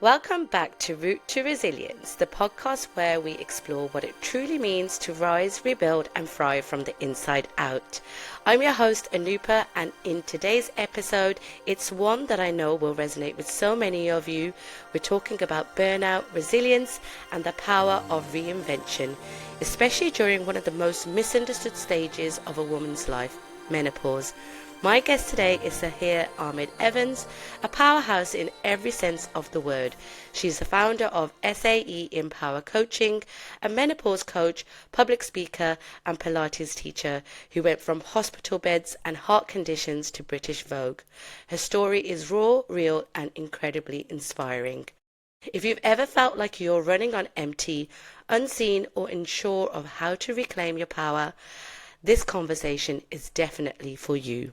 Welcome back to Route to Resilience, the podcast where we explore what it truly means to rise, rebuild, and thrive from the inside out. I'm your host, Anupa, and in today's episode, it's one that I know will resonate with so many of you. We're talking about burnout, resilience, and the power of reinvention, especially during one of the most misunderstood stages of a woman's life, menopause. My guest today is Sahir Ahmed Evans, a powerhouse in every sense of the word. She's the founder of SAE Empower Coaching, a menopause coach, public speaker, and Pilates teacher who went from hospital beds and heart conditions to British Vogue. Her story is raw, real, and incredibly inspiring. If you've ever felt like you're running on empty, unseen, or unsure of how to reclaim your power, this conversation is definitely for you.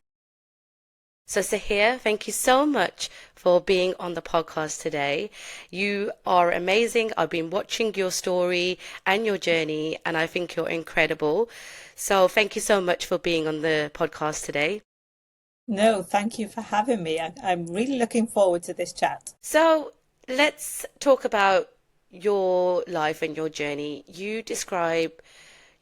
So Sahir, thank you so much for being on the podcast today. You are amazing. I've been watching your story and your journey, and I think you're incredible. So thank you so much for being on the podcast today. No, thank you for having me. I'm really looking forward to this chat. So let's talk about your life and your journey. You describe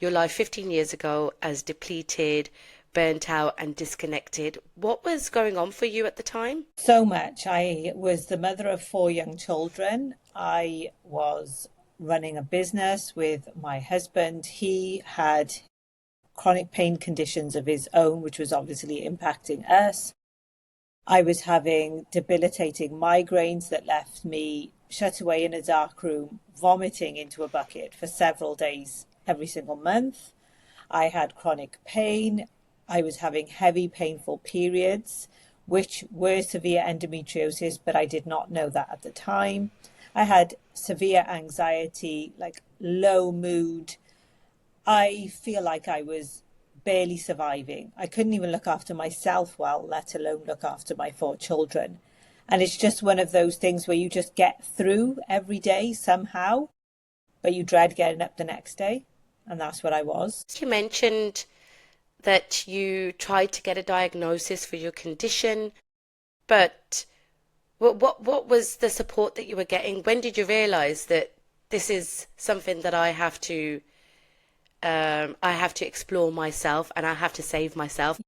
your life 15 years ago as depleted, burnt out, and disconnected. What was going on for you at the time? So much. I was the mother of 4 young children. I was running a business with my husband. He had chronic pain conditions of his own, which was obviously impacting us. I was having debilitating migraines that left me shut away in a dark room, vomiting into a bucket for several days every single month. I had chronic pain. I was having heavy, painful periods, which were severe endometriosis, but I did not know that at the time. I had severe anxiety, like low mood. I feel like I was barely surviving. I couldn't even look after myself well, let alone look after my 4 children. And it's just one of those things where you just get through every day somehow, but you dread getting up the next day. And that's what I was. You mentioned that you tried to get a diagnosis for your condition, but what was the support that you were getting? When did you realize that this is something that I have to explore myself and I have to save myself?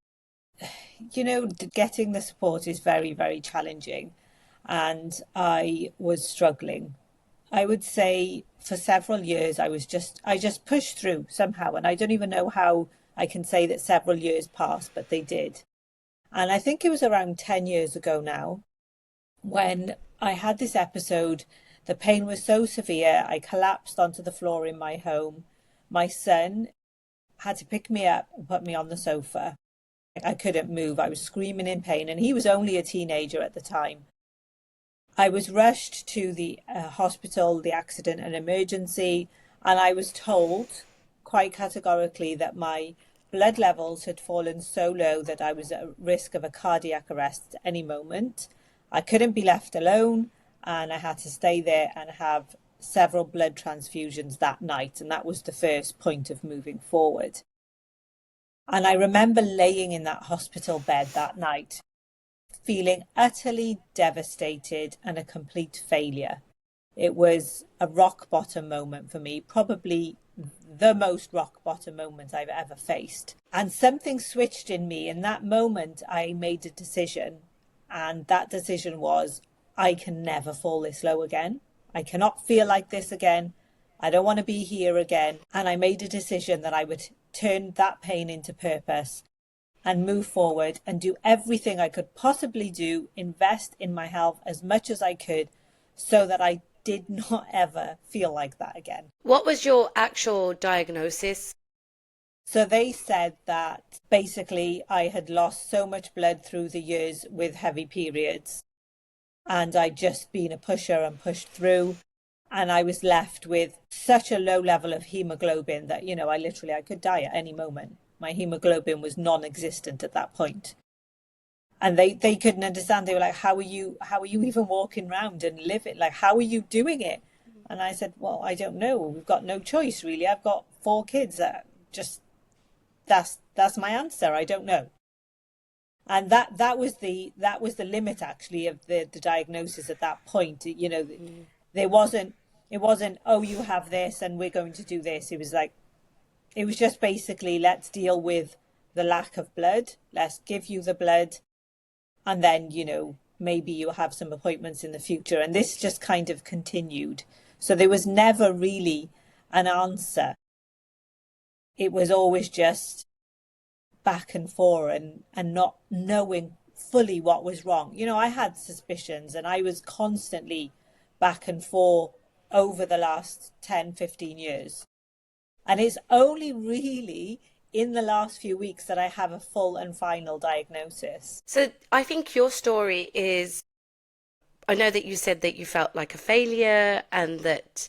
You know, getting the support is very, very challenging, and I was struggling. I would say for several years I just pushed through somehow, and I don't even know how I can say that several years passed, but they did. And I think it was around 10 years ago now when I had this episode. The pain was so severe, I collapsed onto the floor in my home. My son had to pick me up and put me on the sofa. I couldn't move. I was screaming in pain, and he was only a teenager at the time. I was rushed to the hospital, the accident and emergency, and I was told quite categorically that my blood levels had fallen so low that I was at risk of a cardiac arrest at any moment. I couldn't be left alone, and I had to stay there and have several blood transfusions that night, and that was the first point of moving forward. And I remember laying in that hospital bed that night, feeling utterly devastated and a complete failure. It was a rock bottom moment for me, probably the most rock bottom moment I've ever faced. And something switched in me. In that moment, I made a decision. And that decision was, I can never fall this low again. I cannot feel like this again. I don't want to be here again. And I made a decision that I would turn that pain into purpose and move forward and do everything I could possibly do, invest in my health as much as I could so that I did not ever feel like that again. What was your actual diagnosis? So they said that basically I had lost so much blood through the years with heavy periods, and I'd just been a pusher and pushed through, and I was left with such a low level of hemoglobin that, you know, I could die at any moment. My hemoglobin was non-existent at that point. And they couldn't understand. They were like, how are you even walking around and living? Like, how are you doing it? And I said, well, I don't know. We've got no choice, really. I've got 4 kids. That's my answer. I don't know. And that was the limit actually of the diagnosis at that point. There wasn't it wasn't, oh, you have this and we're going to do this. It was like, it was just basically, let's deal with the lack of blood. Let's give you the blood, and then, maybe you'll have some appointments in the future. And this just kind of continued. So there was never really an answer. It was always just back and forth, and not knowing fully what was wrong. I had suspicions, and I was constantly back and forth over the last 10, 15 years. And it's only really in the last few weeks that I have a full and final diagnosis. So I think your story is, I know that you said that you felt like a failure and that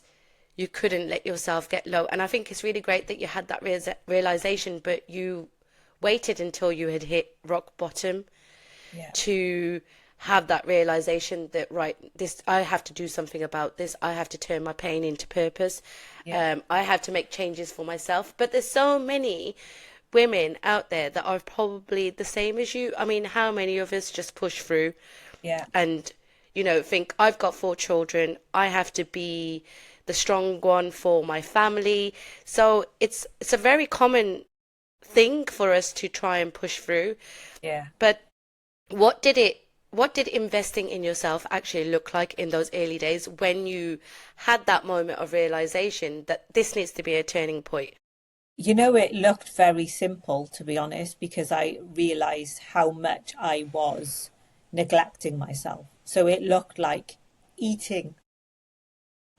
you couldn't let yourself get low. And I think it's really great that you had that realization, but you waited until you had hit rock bottom Yeah. to have that realization that, right, this, I have to do something about this. I have to turn my pain into purpose. Yeah. I have to make changes for myself. But there's so many women out there that are probably the same as you. I mean, how many of us just push through Yeah. and, think, I've got 4 children. I have to be the strong one for my family. So it's a very common thing for us to try and push through. Yeah. But what did investing in yourself actually look like in those early days when you had that moment of realization that this needs to be a turning point? It looked very simple, to be honest, because I realized how much I was neglecting myself. So it looked like eating,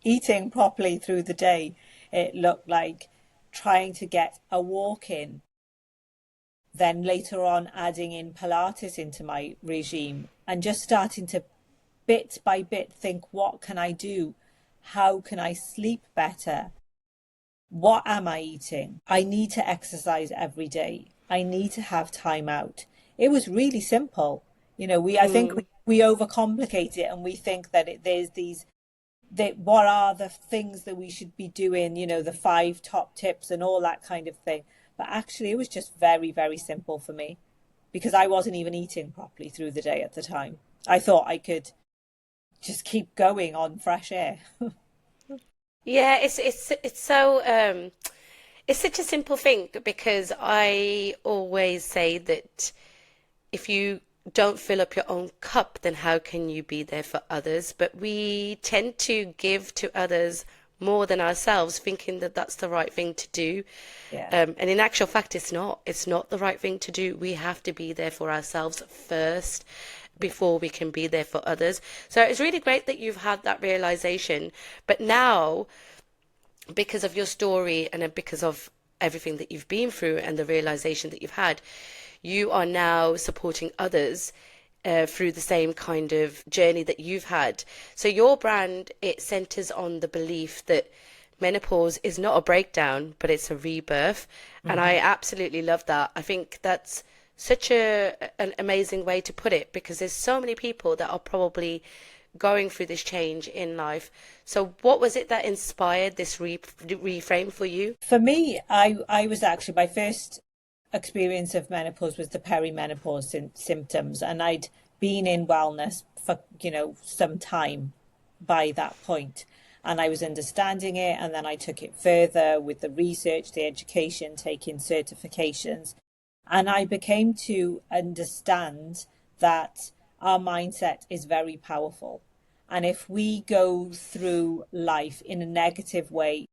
eating properly through the day. It looked like trying to get a walk in, then later on adding in Pilates into my regime, and just starting to bit by bit think, what can I do? How can I sleep better? What am I eating? I need to exercise every day. I need to have time out. It was really simple. I think we overcomplicate it, and we think that there's these, that what are the things that we should be doing, the 5 top tips and all that kind of thing. But actually, it was just very, very simple for me, because I wasn't even eating properly through the day at the time. I thought I could just keep going on fresh air. Yeah, it's so it's such a simple thing because I always say that if you don't fill up your own cup, then how can you be there for others? But we tend to give to others more than ourselves, thinking that that's the right thing to do. Yeah. And in actual fact, it's not. It's not the right thing to do. We have to be there for ourselves first before we can be there for others. So it's really great that you've had that realization. But now, because of your story and because of everything that you've been through and the realization that you've had, you are now supporting others through the same kind of journey that you've had. So your brand, it centers on the belief that menopause is not a breakdown, but it's a rebirth. And I absolutely love that. I think that's such an amazing way to put it, because there's so many people that are probably going through this change in life. So what was it that inspired this reframe for you? For me, I was actually, my first experience of menopause was the perimenopause symptoms, and I'd been in wellness for some time by that point, and I was understanding it, and then I took it further with the research, the education, taking certifications, and I became to understand that our mindset is very powerful, and if we go through life in a negative way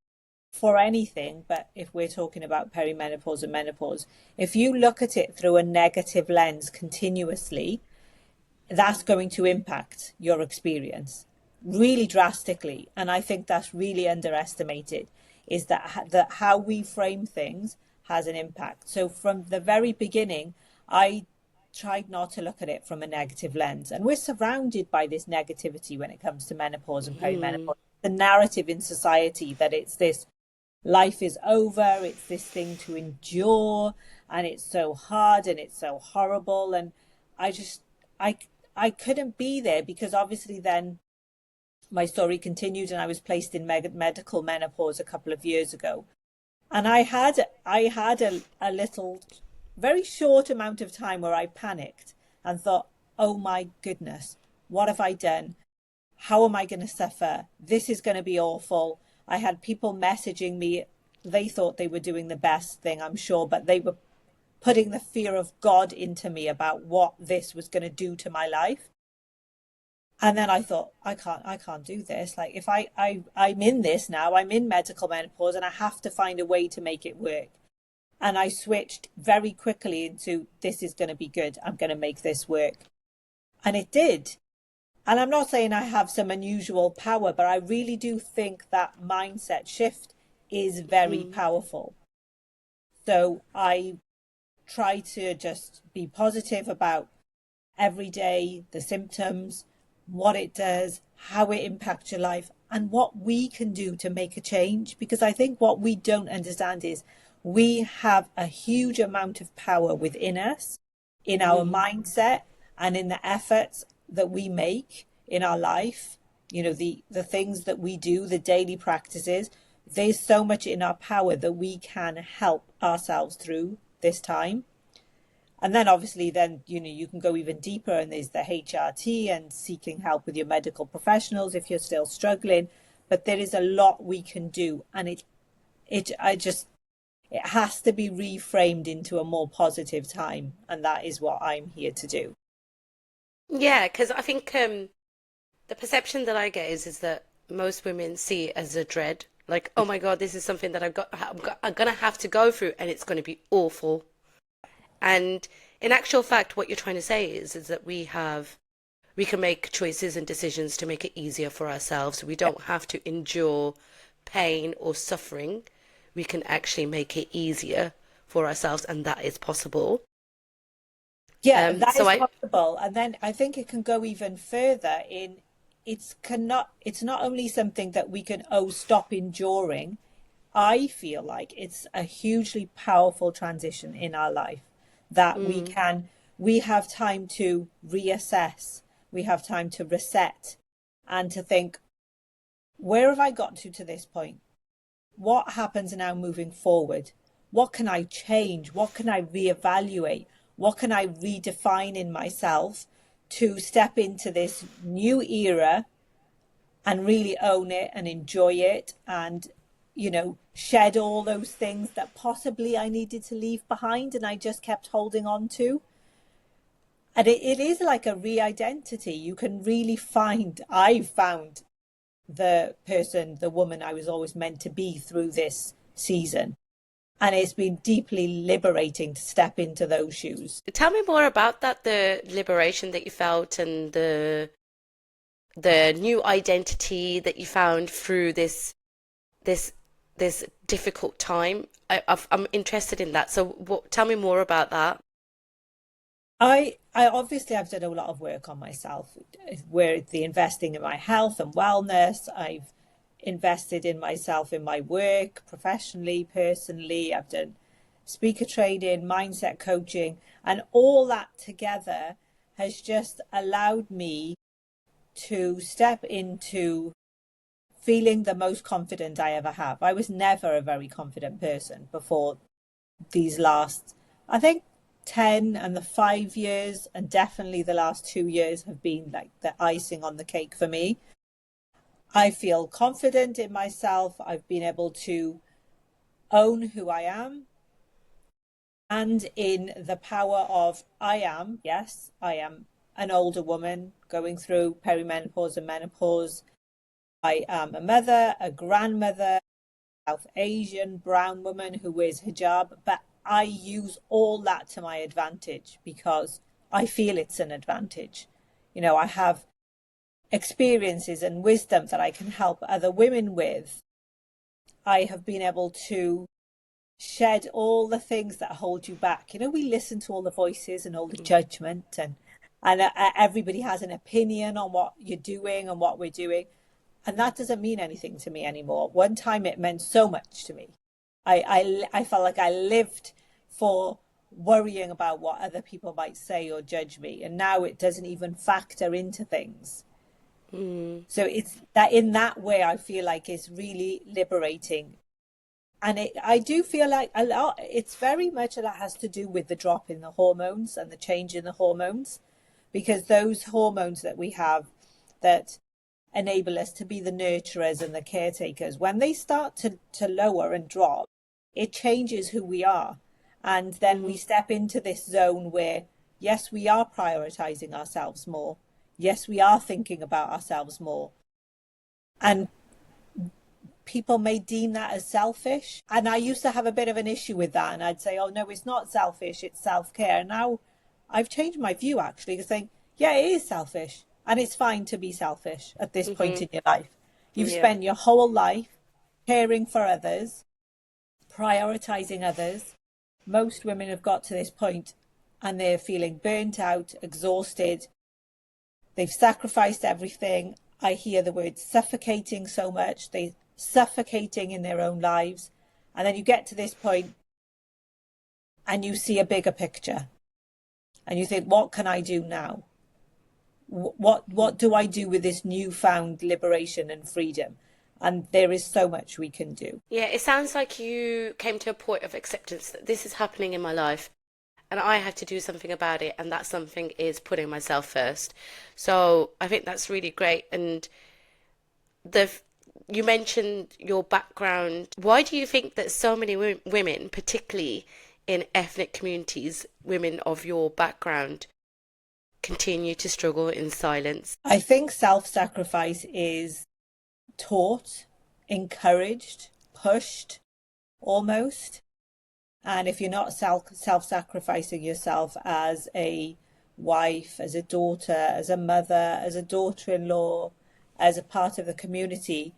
for anything, but if we're talking about perimenopause and menopause, if you look at it through a negative lens continuously, that's going to impact your experience really drastically. And I think that's really underestimated, is that how we frame things has an impact. So from the very beginning, I tried not to look at it from a negative lens. And we're surrounded by this negativity when it comes to menopause and perimenopause. The narrative in society that it's this, life is over, it's this thing to endure, and it's so hard and it's so horrible. And I couldn't be there, because obviously then my story continued, and I was placed in medical menopause a couple of years ago. And I had a little, very short amount of time where I panicked, and thought, oh my goodness, what have I done? How am I going to suffer? This is going to be awful. I had people messaging me. They thought they were doing the best thing, I'm sure, but they were putting the fear of God into me about what this was going to do to my life. And then I thought, I can't do this. Like, if I'm in this now, I'm in medical menopause, and I have to find a way to make it work. And I switched very quickly into, this is going to be good. I'm going to make this work. And it did. And I'm not saying I have some unusual power, but I really do think that mindset shift is very powerful. So I try to just be positive about every day, the symptoms, what it does, how it impacts your life, and what we can do to make a change. Because I think what we don't understand is we have a huge amount of power within us, in our mindset, and in the efforts that we make in our life. You know, the things that we do, the daily practices, there's so much in our power that we can help ourselves through this time. And then obviously then, you know, you can go even deeper, and there's the HRT and seeking help with your medical professionals if you're still struggling. But there is a lot we can do, and it has to be reframed into a more positive time, and that is what I'm here to do. Yeah, because I think the perception that I get is that most women see it as a dread, like, oh my God, this is something that I'm gonna have to go through, and it's going to be awful. And in actual fact, what you're trying to say is that we can make choices and decisions to make it easier for ourselves. We don't have to endure pain or suffering. We can actually make it easier for ourselves, and that is possible. Yeah, that is possible. And then I think it can go even further in, it's not only something that we can, stop enduring. I feel like it's a hugely powerful transition in our life that we have time to reassess, we have time to reset, and to think, where have I got to this point? What happens now moving forward? What can I change? What can I reevaluate? What can I redefine in myself to step into this new era and really own it and enjoy it, and, you know, shed all those things that possibly I needed to leave behind and I just kept holding on to. And it is like a re-identity. You can really I've found the woman I was always meant to be through this season. And it's been deeply liberating to step into those shoes. Tell me more about that, the liberation that you felt, and the new identity that you found through this difficult time. I'm interested in that. So tell me more about that. I obviously I've done a lot of work on myself, where the investing in my health and wellness. I've invested in myself in my work, professionally, personally. I've done speaker training, mindset coaching, and all that together has just allowed me to step into feeling the most confident I ever have. I was never a very confident person before these last, I think, 10 and the 5 years, and definitely the last 2 years have been like the icing on the cake for me. I feel confident in myself. I've been able to own who I am, and in the power of I am an older woman going through perimenopause and menopause. I am a mother, a grandmother, South Asian brown woman who wears hijab, but I use all that to my advantage because I feel it's an advantage. You know, I have experiences and wisdom that I can help other women with. I have been able to shed all the things that hold you back. You know, we listen to all the voices and all the judgment, and everybody has an opinion on what you're doing and what we're doing. And that doesn't mean anything to me anymore. One time it meant so much to me. I felt like I lived for worrying about what other people might say or judge me. And now it doesn't even factor into things. So it's that, in that way, I feel like it's really liberating. And I do feel like it's very much that has to do with the drop in the hormones and the change in the hormones. because those hormones that we have that enable us to be the nurturers and the caretakers, when they start to lower and drop, it changes who we are. And then we step into this zone where, yes, we are prioritizing ourselves more. Yes, we are thinking about ourselves more. And people may deem that as selfish. And I used to have a bit of an issue with that. And I'd say, oh, no, it's not selfish, it's self-care. Now I've changed my view, actually, saying, yeah, it is selfish. And it's fine to be selfish at this point in your life. You've spent your whole life caring for others, prioritizing others. Most women have got to this point and they're feeling burnt out, exhausted. They've sacrificed everything. I hear the word suffocating so much. They're suffocating in their own lives. And then you get to this point and you see a bigger picture. And you think, what can I do now? What do I do with this newfound liberation and freedom? And there is so much we can do. Yeah, it sounds like you came to a point of acceptance that this is happening in my life and I have to do something about it, and that something is putting myself first. So I think that's really great. And you mentioned your background. Why do you think that so many women, particularly in ethnic communities, women of your background, continue to struggle in silence? I think self-sacrifice is taught, encouraged, pushed, almost. And if you're not self-sacrificing yourself as a wife, as a daughter, as a mother, as a daughter-in-law, as a part of the community,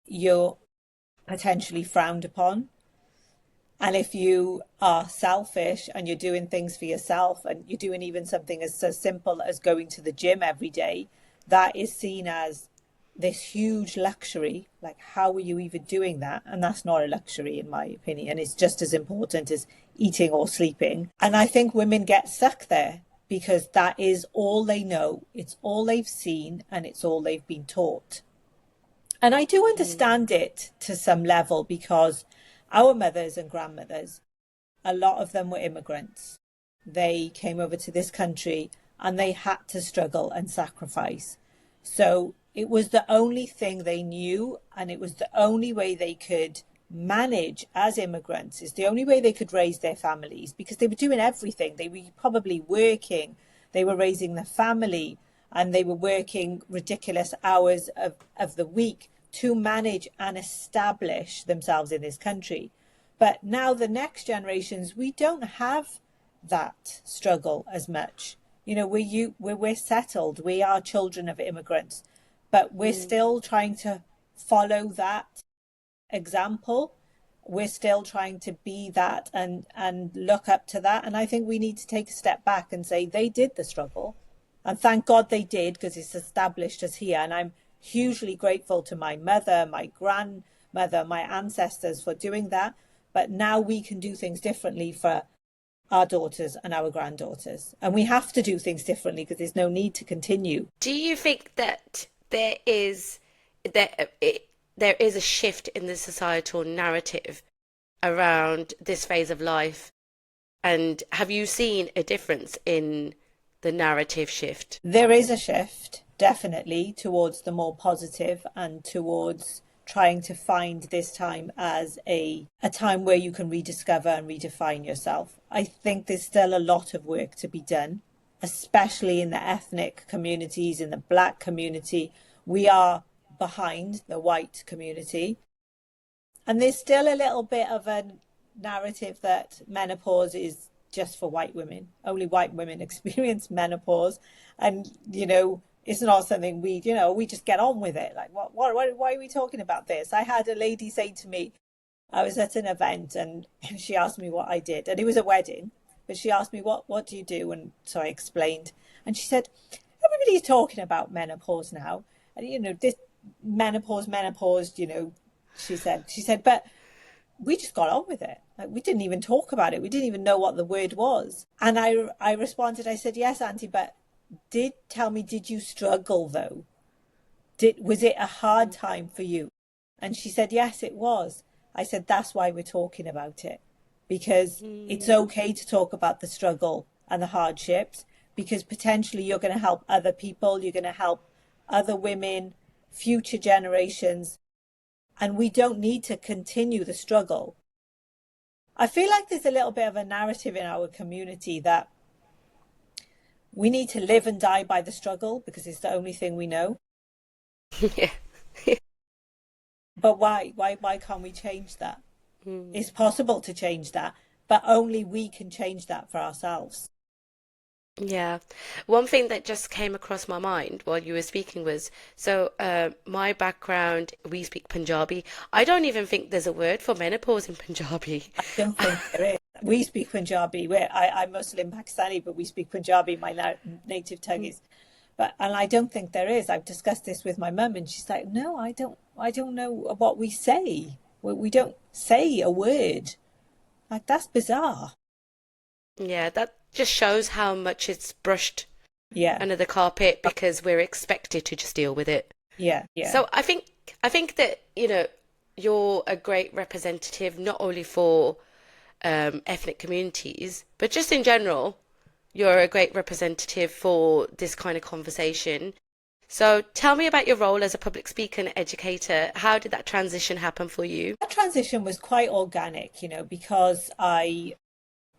you're potentially frowned upon. And if you are selfish and you're doing things for yourself, and you're doing even something as so simple as going to the gym every day, that is seen as this huge luxury. Like, how are you even doing that? And that's not a luxury, in my opinion. It's just as important as eating or sleeping. And I think women get stuck there because that is all they know. It's all they've seen and it's all they've been taught. And I do understand it to some level, because our mothers and grandmothers, a lot of them were immigrants. They came over to this country and they had to struggle and sacrifice. So it was the only thing they knew, and it was the only way they could manage as immigrants. It's the only way they could raise their families, because they were doing everything. They were probably working, they were raising the family, and they were working ridiculous hours of the week to manage and establish themselves in this country. But now the next generations, we don't have that struggle as much. You know, we're settled. We are children of immigrants, but we're still trying to follow that example. We're still trying to be that and look up to that. And I think we need to take a step back and say they did the struggle. And thank God they did, because it's established us here. And I'm hugely grateful to my mother, my grandmother, my ancestors for doing that. But now we can do things differently for our daughters and our granddaughters. And we have to do things differently because there's no need to continue. Do you think that there is a shift in the societal narrative around this phase of life? And have you seen a difference in the narrative shift? There is a shift, definitely, towards the more positive and towards trying to find this time as a time where you can rediscover and redefine yourself. I think there's still a lot of work to be done, especially in the ethnic communities, in the Black community. We are behind the white community. And there's still a little bit of a narrative that menopause is just for white women. Only white women experience menopause. And, you know, it's not something we just get on with it. Like, why are we talking about this? I had a lady say to me, I was at an event and she asked me what I did. And it was a wedding, but she asked me, what do you do? And so I explained. And she said, everybody's talking about menopause now. And, you know, this menopause, you know, she said, but we just got on with it. Like, we didn't even talk about it. We didn't even know what the word was. And I responded, I said, yes, Auntie, but did you struggle though? Was it a hard time for you? And she said, yes, it was. I said, that's why we're talking about it, because it's okay to talk about the struggle and the hardships, because potentially you're going to help other people, you're going to help other women, future generations, and we don't need to continue the struggle. I feel like there's a little bit of a narrative in our community that we need to live and die by the struggle because it's the only thing we know. Yeah. But why? Why can't we change that? It's possible to change that, but only we can change that for ourselves. Yeah. One thing that just came across my mind while you were speaking was so my background, we speak Punjabi. I don't even think there's a word for menopause in Punjabi. I don't think there is. We speak Punjabi. I'm Muslim Pakistani, but we speak Punjabi. My native tongue is, and I don't think there is. I've discussed this with my mum, and she's like, "No, I don't. I don't know what we say. We don't say a word. Like that's bizarre." Yeah, that just shows how much it's brushed Yeah, under the carpet because we're expected to just deal with it. yeah, yeah, So I think that, you're a great representative not only for ethnic communities, but just in general, you're a great representative for this kind of conversation. So tell me about your role as a public speaker and educator. How did that transition happen for you? that transition was quite organic, because I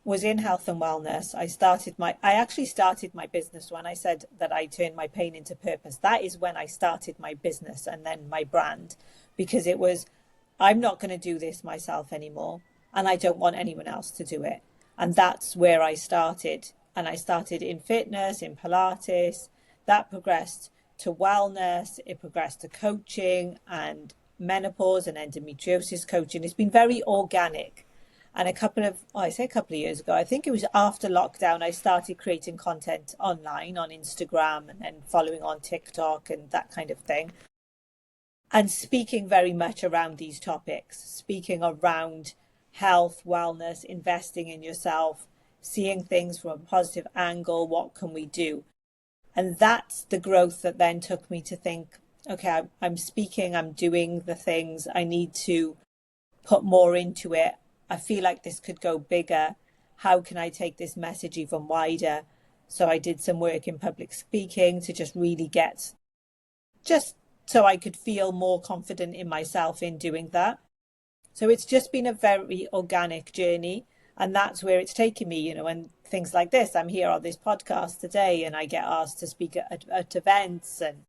was in health and wellness. I actually started my business when I said that I turned my pain into purpose. That is when I started my business and then my brand, because it was, I'm not going to do this myself anymore, and I don't want anyone else to do it. And that's where I started. And I started in fitness, in Pilates. That progressed to wellness. It progressed to coaching and menopause and endometriosis coaching. It's been very organic. And I say a couple of years ago, I think it was after lockdown, I started creating content online on Instagram and then following on TikTok and that kind of thing. And speaking very much around these topics, speaking around health, wellness, investing in yourself, seeing things from a positive angle. What can we do? And that's the growth that then took me to think, okay, I'm speaking, I'm doing the things, I need to put more into it. I feel like this could go bigger. How can I take this message even wider? So I did some work in public speaking to just really just so I could feel more confident in myself in doing that. So it's just been a very organic journey. And that's where it's taken me, and things like this. I'm here on this podcast today and I get asked to speak at events and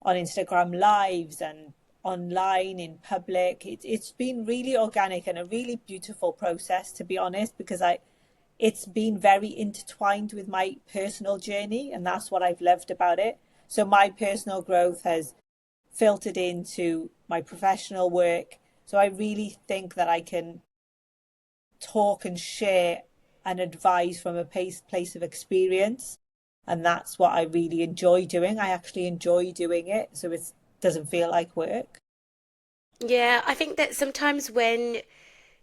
on Instagram lives and online in public. It's been really organic and a really beautiful process, to be honest, because it's been very intertwined with my personal journey, and that's what I've loved about it. So my personal growth has filtered into my professional work. So I really think that I can talk and share and advise from a place of experience. And that's what I really enjoy doing. I actually enjoy doing it. So it doesn't feel like work. Yeah, I think that sometimes when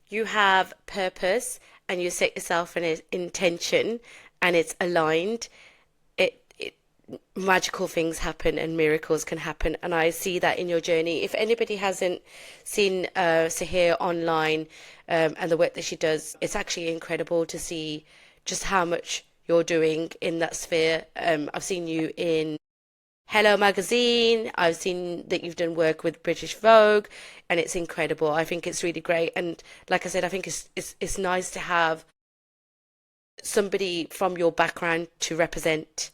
you have purpose and you set yourself an intention and it's aligned, it magical things happen and miracles can happen. And I see that in your journey. If anybody hasn't seen Sahir online and the work that she does, it's actually incredible to see just how much you're doing in that sphere. I've seen you in Hello Magazine. I've seen that you've done work with British Vogue, and it's incredible. I think it's really great. And like I said, I think it's nice to have somebody from your background to represent.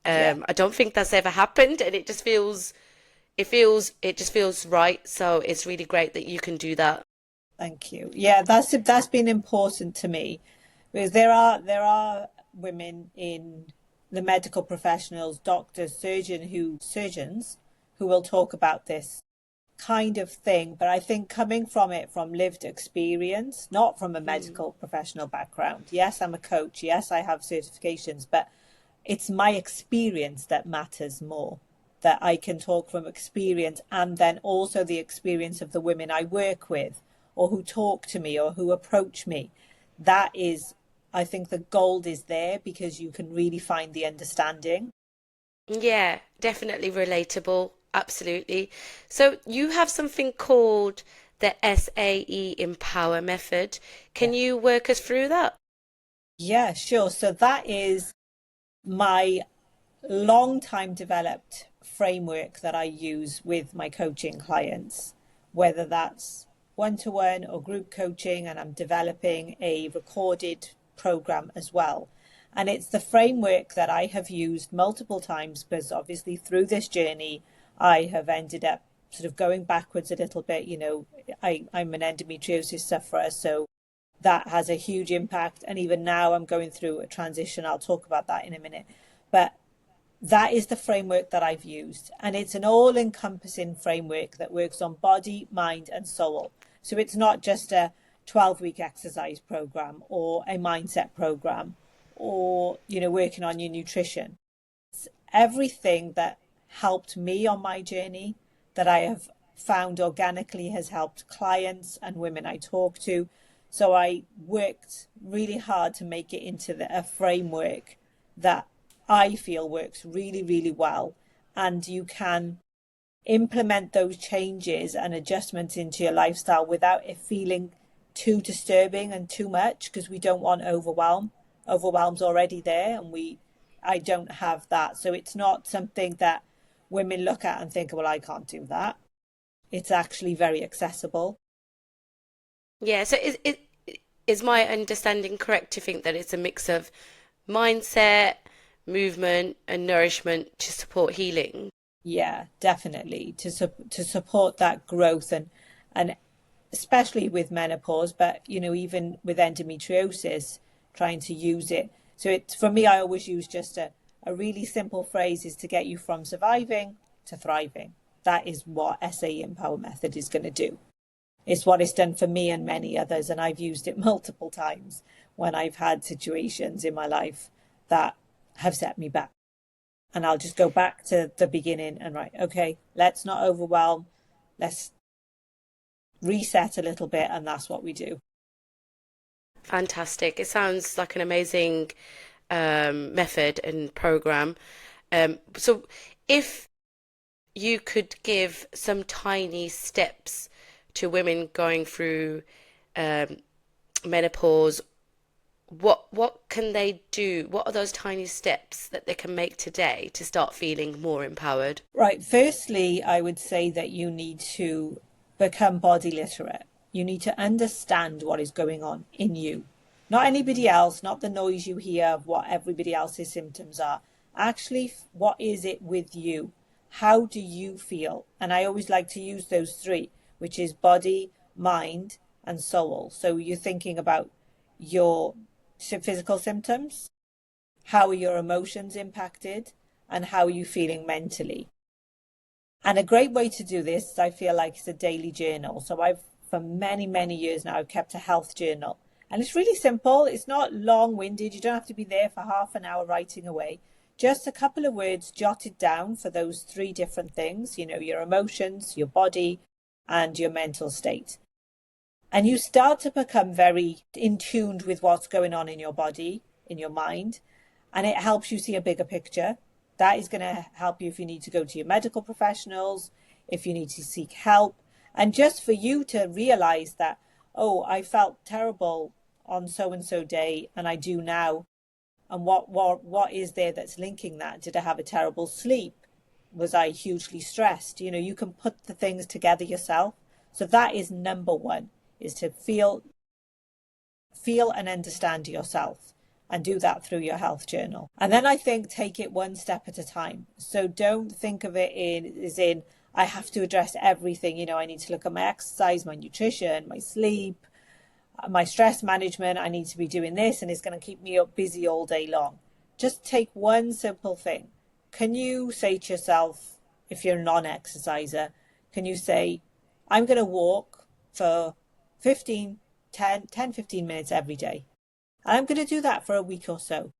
Yeah, I don't think that's ever happened, and it just feels right. So it's really great that you can do that. thank you. Yeah, that's been important to me because there are women in the medical professionals, doctors, surgeons who will talk about this kind of thing. But I think coming from it from lived experience, not from a Mm. medical professional background. Yes, I'm a coach. Yes, I have certifications, but it's my experience that matters more. That I can talk from experience and then also the experience of the women I work with or who talk to me or who approach me. That is, I think the gold is there because you can really find the understanding. Yeah, definitely relatable. Absolutely. So you have something called the SAE Empower method. Can Yeah. you work us through that? Yeah, sure. So that is My long time developed framework that I use with my coaching clients, whether that's one to one or group coaching, and I'm developing a recorded program as well. And it's the framework that I have used multiple times because obviously through this journey, I have ended up sort of going backwards a little bit. I'm an endometriosis sufferer, so that has a huge impact. And even now, I'm going through a transition. I'll talk about that in a minute. But that is the framework that I've used. And it's an all encompassing framework that works on body, mind, and soul. So it's not just a 12-week exercise program or a mindset program or, working on your nutrition. It's everything that helped me on my journey that I have found organically has helped clients and women I talk to. So I worked really hard to make it into a framework that I feel works really, really well. And you can implement those changes and adjustments into your lifestyle without it feeling too disturbing and too much, because we don't want overwhelm. Overwhelm's already there, and I don't have that. So it's not something that women look at and think, well, I can't do that. It's actually very accessible. Yeah, so is my understanding correct to think that it's a mix of mindset, movement, and nourishment to support healing? Yeah, definitely to support that growth and especially with menopause, but even with endometriosis, trying to use it. So it's for me, I always use just a really simple phrase is to get you from surviving to thriving. That is what SAE Empower Method is going to do. It's what it's done for me and many others, and I've used it multiple times when I've had situations in my life that have set me back. And I'll just go back to the beginning and okay, let's not overwhelm. Let's reset a little bit, and that's what we do. Fantastic. It sounds like an amazing method and program. So if you could give some tiny steps to women going through menopause, what can they do? What are those tiny steps that they can make today to start feeling more empowered? Right. Firstly, I would say that you need to become body literate. You need to understand what is going on in you. Not anybody else, not the noise you hear of what everybody else's symptoms are. Actually, what is it with you? How do you feel? And I always like to use those three, which is body, mind, and soul. So you're thinking about your physical symptoms, how are your emotions impacted, and how are you feeling mentally. And a great way to do this, I feel like, is a daily journal. So for many, many years now, I've kept a health journal. And it's really simple. It's not long-winded. You don't have to be there for half an hour writing away. Just a couple of words jotted down for those three different things, your emotions, your body, and your mental state. And you start to become very in tune with what's going on in your body, in your mind, and it helps you see a bigger picture. That is going to help you if you need to go to your medical professionals, if you need to seek help, and just for you to realize that, oh, I felt terrible on so-and-so day, and I do now. And what is there that's linking that? Did I have a terrible sleep? Was I hugely stressed? You can put the things together yourself. So that is number one, is to feel and understand yourself, and do that through your health journal. And then I think take it one step at a time. So don't think of it as in I have to address everything. I need to look at my exercise, my nutrition, my sleep, my stress management. I need to be doing this, and it's going to keep me up busy all day long. Just take one simple thing. Can you say to yourself, if you're a non-exerciser, can you say, I'm going to walk for 10, 15 minutes every day. And I'm going to do that for a week or so.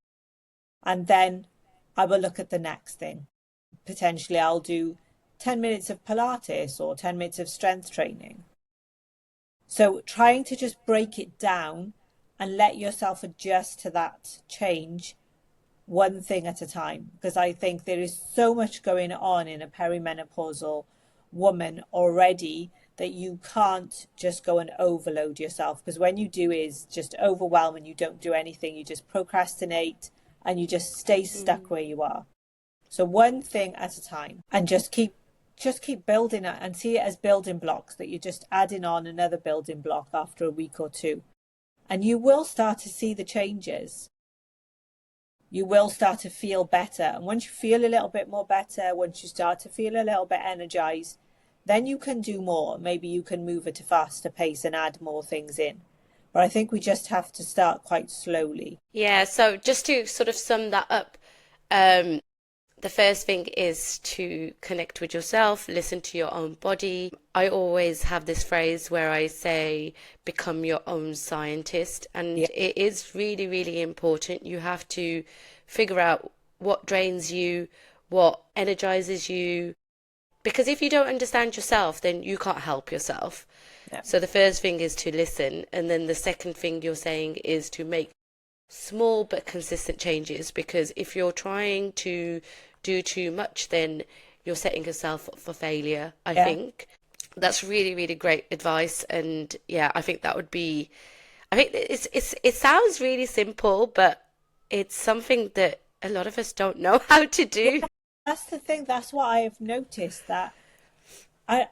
And then I will look at the next thing. Potentially I'll do 10 minutes of Pilates or 10 minutes of strength training. So trying to just break it down and let yourself adjust to that change one thing at a time. Because I think there is so much going on in a perimenopausal woman already that you can't just go and overload yourself, because when you do is just overwhelm and you don't do anything, you just procrastinate, and you just stay stuck where you are. So one thing at a time, and just keep building it, and see it as building blocks, that you're just adding on another building block after a week or two. And you will start to see the changes. You will start to feel better. And once you feel a little bit more better, once you start to feel a little bit energized, then you can do more. Maybe you can move at a faster pace and add more things in. But I think we just have to start quite slowly. Yeah, so just to sort of sum that up, the first thing is to connect with yourself, listen to your own body. I always have this phrase where I say, become your own scientist. And it is really, really important. You have to figure out what drains you, what energizes you. Because if you don't understand yourself, then you can't help yourself. Yeah. So the first thing is to listen. And then the second thing you're saying is to make small but consistent changes. Because if you're trying to do too much, then you're setting yourself up for failure, I think. That's really, really great advice. And yeah, I think that would be, I think it sounds really simple, but it's something that a lot of us don't know how to do. Yeah, that's the thing. That's what I've noticed, that I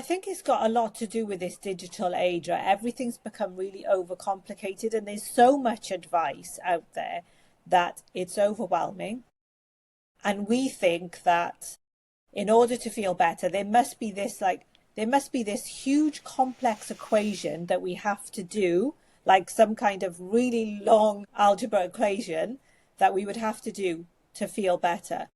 think it's got a lot to do with this digital age, right? Everything's become really overcomplicated, and there's so much advice out there that it's overwhelming. And we think that in order to feel better, there must be this huge complex equation that we have to do, like some kind of really long algebra equation that we would have to do to feel better.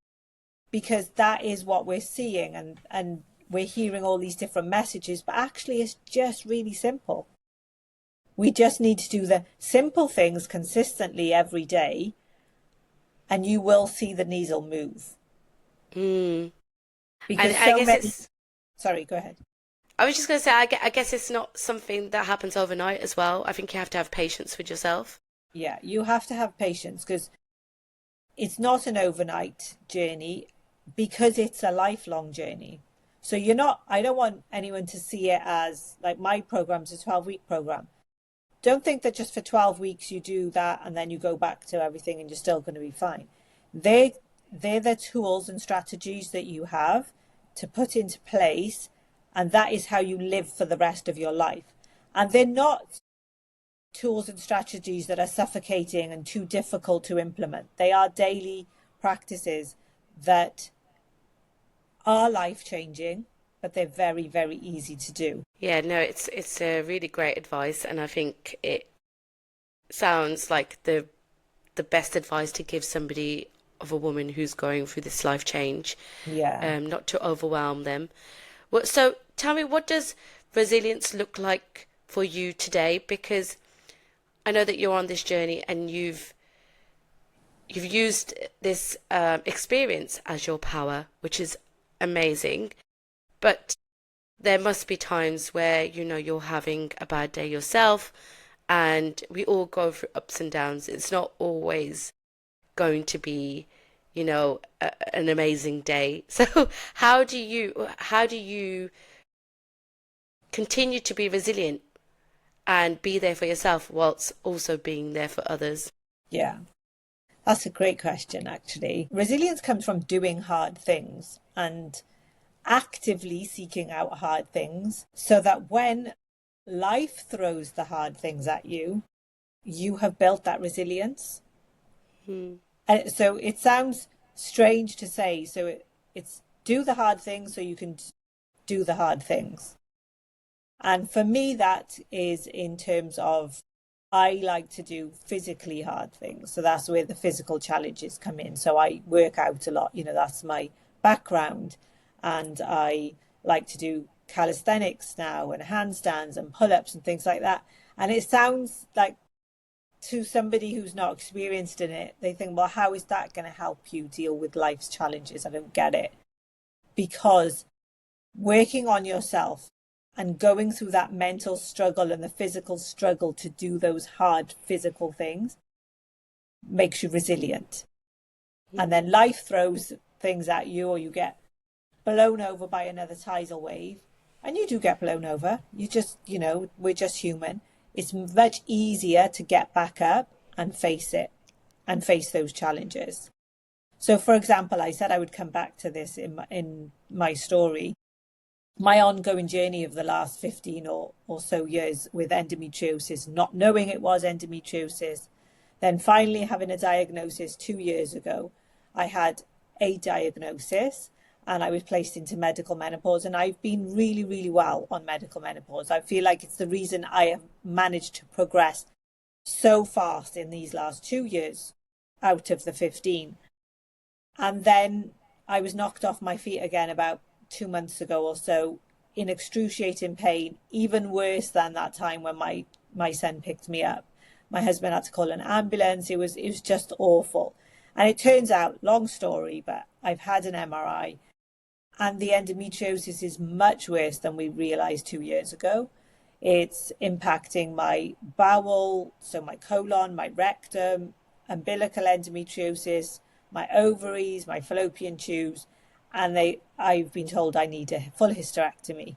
Because that is what we're seeing, and we're hearing all these different messages, but actually it's just really simple. We just need to do the simple things consistently every day, and you will see the needle move. Because And I guess it's, sorry, go ahead. I was just going to say, I guess it's not something that happens overnight as well. I think you have to have patience with yourself. Yeah, you have to have patience, because it's not an overnight journey, because it's a lifelong journey. So I don't want anyone to see it as like my program's a 12-week program. Don't think that just for 12 weeks you do that and then you go back to everything and you're still going to be fine. They're the tools and strategies that you have to put into place, and that is how you live for the rest of your life. And they're not tools and strategies that are suffocating and too difficult to implement. They are daily practices that are life-changing, but they're very, very easy to do. Yeah, no, it's a really great advice, and I think it sounds like the best advice to give somebody of a woman who's going through this life change. Yeah. Not to overwhelm them. So tell me, what does resilience look like for you today? Because I know that you're on this journey and you've used this experience as your power, which is amazing. But there must be times where you're having a bad day yourself, and we all go through ups and downs. It's not always going to be, an amazing day. So how do you continue to be resilient and be there for yourself whilst also being there for others? Yeah. That's a great question, actually. Resilience comes from doing hard things and actively seeking out hard things, so that when life throws the hard things at you, you have built that resilience. And so it sounds strange to say. So it's do the hard things so you can do the hard things. And for me, that is in terms of, I like to do physically hard things. So that's where the physical challenges come in. So I work out a lot, that's my background. And I like to do calisthenics now, and handstands and pull-ups and things like that. And it sounds like, to somebody who's not experienced in it, they think, well, how is that going to help you deal with life's challenges? I don't get it. Because working on yourself and going through that mental struggle and the physical struggle to do those hard physical things makes you resilient. And then life throws things at you, or you get blown over by another tidal wave. And you do get blown over. You just, we're just human. It's much easier to get back up and face it and face those challenges. So, for example, I said I would come back to this in my story. My ongoing journey of the last 15 or so years with endometriosis, not knowing it was endometriosis, then finally having a diagnosis 2 years ago. I had a diagnosis and I was placed into medical menopause, and I've been really, really well on medical menopause. I feel like it's the reason I have managed to progress so fast in these last 2 years out of the 15. And then I was knocked off my feet again about 2 months ago or so in excruciating pain, even worse than that time when my son picked me up. My husband had to call an ambulance. It was just awful. And it turns out, long story, but I've had an MRI, and the endometriosis is much worse than we realized 2 years ago. It's impacting my bowel, so my colon, my rectum, umbilical endometriosis, my ovaries, my fallopian tubes, and I've been told I need a full hysterectomy.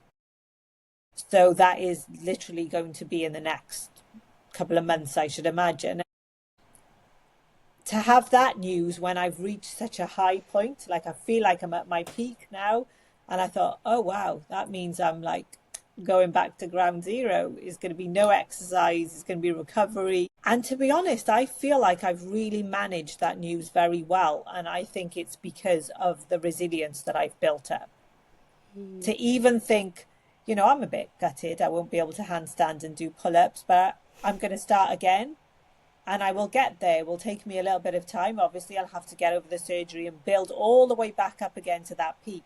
So that is literally going to be in the next couple of months, I should imagine. To have that news when I've reached such a high point, like I feel like I'm at my peak now, and I thought, oh wow, that means I'm like going back to ground zero. It's going to be no exercise, it's going to be recovery. And to be honest, I feel like I've really managed that news very well, and I think it's because of the resilience that I've built up. To even think, I'm a bit gutted, I won't be able to handstand and do pull-ups, but I'm going to start again. And I will get there. It will take me a little bit of time. Obviously, I'll have to get over the surgery and build all the way back up again to that peak.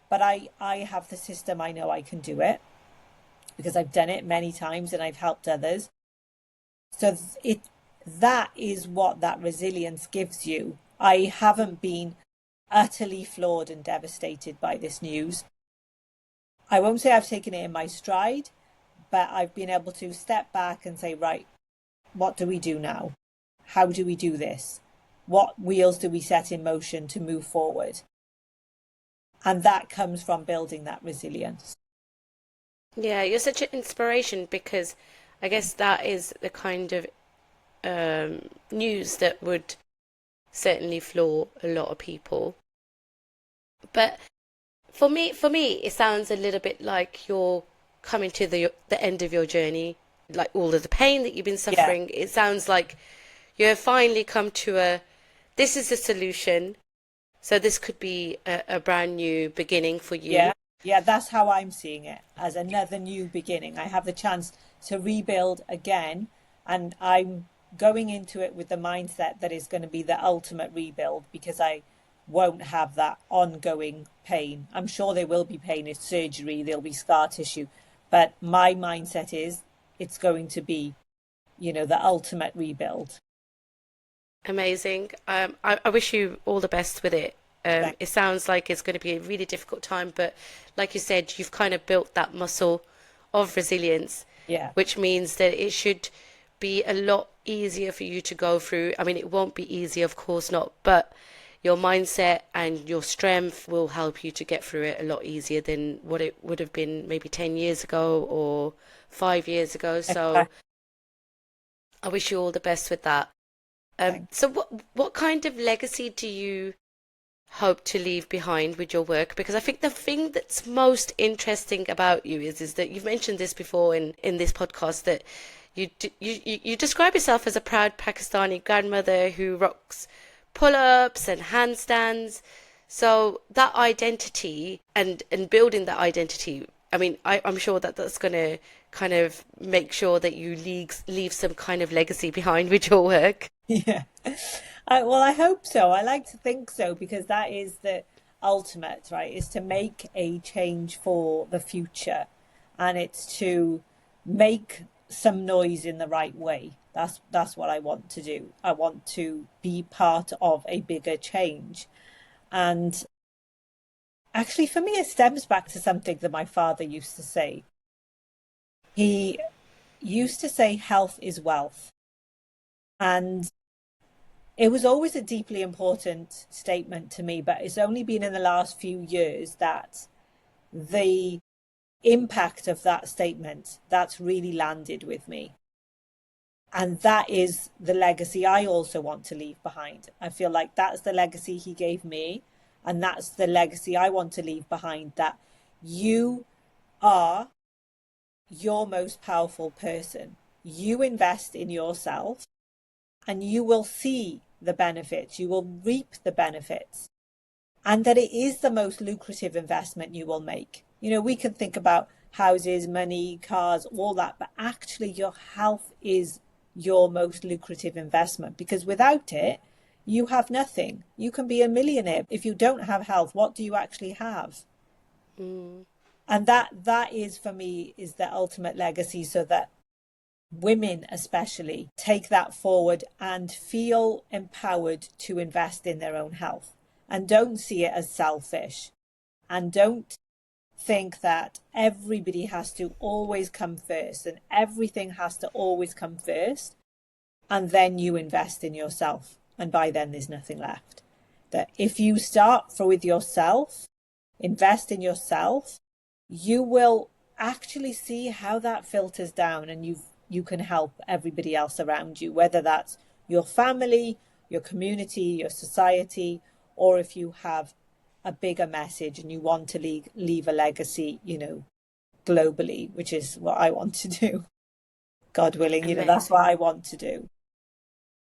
But I have the system. I know I can do it because I've done it many times and I've helped others. So that is what that resilience gives you. I haven't been utterly floored and devastated by this news. I won't say I've taken it in my stride, but I've been able to step back and say, right, what do we do now? How do we do this? What wheels do we set in motion to move forward? And that comes from building that resilience. Yeah, you're such an inspiration because I guess that is the kind of news that would certainly floor a lot of people. But for me, it sounds a little bit like you're coming to the end of your journey, like all of the pain that you've been suffering. Yeah. It sounds like you've finally come to this is the solution. So this could be a brand new beginning for you. Yeah, that's how I'm seeing it, as another new beginning. I have the chance to rebuild again, and I'm going into it with the mindset that is going to be the ultimate rebuild because I won't have that ongoing pain. I'm sure there will be pain, it's surgery, there'll be scar tissue, but my mindset is it's going to be, the ultimate rebuild. Amazing. I wish you all the best with it. It sounds like it's going to be a really difficult time, but like you said, you've kind of built that muscle of resilience, which means that it should be a lot easier for you to go through. I mean, it won't be easy, of course not, but your mindset and your strength will help you to get through it a lot easier than what it would have been maybe 10 years ago or 5 years ago. So I wish you all the best with that. So what kind of legacy do you hope to leave behind with your work? Because I think the thing that's most interesting about you is that you've mentioned this before in this podcast, that you describe yourself as a proud Pakistani grandmother who rocks pull-ups and handstands. So that identity and building that identity, I mean, I'm sure that that's going to kind of make sure that you leave some kind of legacy behind with your work. Yeah. Well, I hope so. I like to think so, because that is the ultimate, right? Is to make a change for the future, and it's to make some noise in the right way. That's what I want to do. I want to be part of a bigger change. And actually, for me, it stems back to something that my father used to say. He used to say, health is wealth. And it was always a deeply important statement to me, but it's only been in the last few years that the impact of that statement, that's really landed with me. And that is the legacy I also want to leave behind. I feel like that's the legacy he gave me. And that's the legacy I want to leave behind, that you are your most powerful person. You invest in yourself and you will see the benefits. You will reap the benefits. And that it is the most lucrative investment you will make. You know, we can think about houses, money, cars, all that, but actually your health is your most lucrative investment, because without it, you have nothing. You can be a millionaire. If you don't have health, what do you actually have? And that is, for me, is the ultimate legacy, so that women especially take that forward and feel empowered to invest in their own health, and don't see it as selfish, and don't think that everybody has to always come first and everything has to always come first, and then you invest in yourself, and by then there's nothing left. That if you start with yourself, invest in yourself, you will actually see how that filters down, and you can help everybody else around you, whether that's your family, your community, your society, or if you have a bigger message and you want to leave a legacy, you know, globally, which is what I want to do. God willing, you know, that's what I want to do.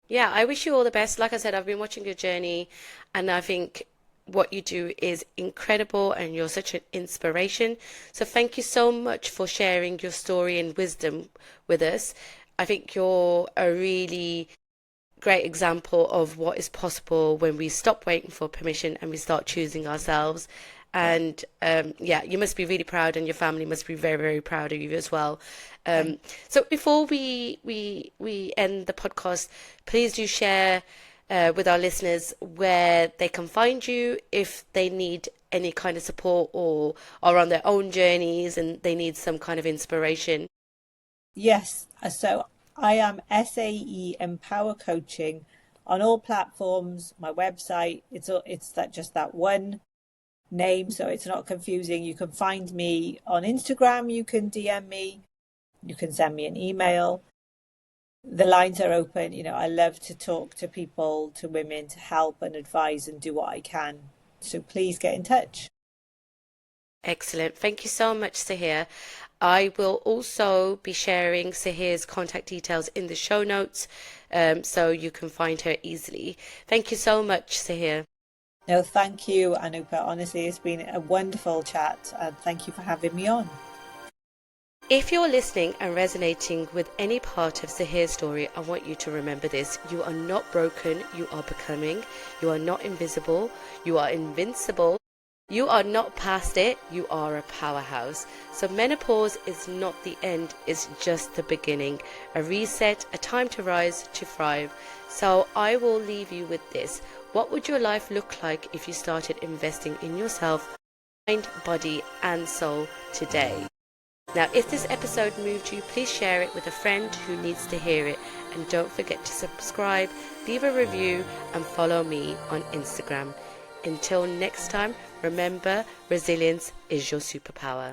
Yeah, I wish you all the best. Like I said, I've been watching your journey, and I think what you do is incredible, and you're such an inspiration. So thank you so much for sharing your story and wisdom with us. I think you're a really great example of what is possible when we stop waiting for permission and we start choosing ourselves. And yeah, you must be really proud, and your family must be very, very proud of you as well. So before we end the podcast, please do share with our listeners where they can find you if they need any kind of support or are on their own journeys and they need some kind of inspiration. Yes, so I am SAE Empower Coaching on all platforms. My website, it's that just that one name, so it's not confusing. You can find me on Instagram, you can DM me, you can send me an email. The lines are open. You know, I love to talk to people, to women, to help and advise and do what I can. So please get in touch. Excellent. Thank you so much, Sahir. I will also be sharing Sahir's contact details in the show notes, so you can find her easily. Thank you so much, Sahir. No, thank you, Anupa. Honestly, it's been a wonderful chat, and thank you for having me on. If you're listening and resonating with any part of Sahir's story, I want you to remember this. You are not broken, you are becoming. You are not invisible, you are invincible. You are not past it, you are a powerhouse. So menopause is not the end, it's just the beginning. A reset, a time to rise, to thrive. So I will leave you with this. What would your life look like if you started investing in yourself, mind, body and soul today? Now, if this episode moved you, please share it with a friend who needs to hear it. And don't forget to subscribe, leave a review and follow me on Instagram. Until next time, remember, resilience is your superpower.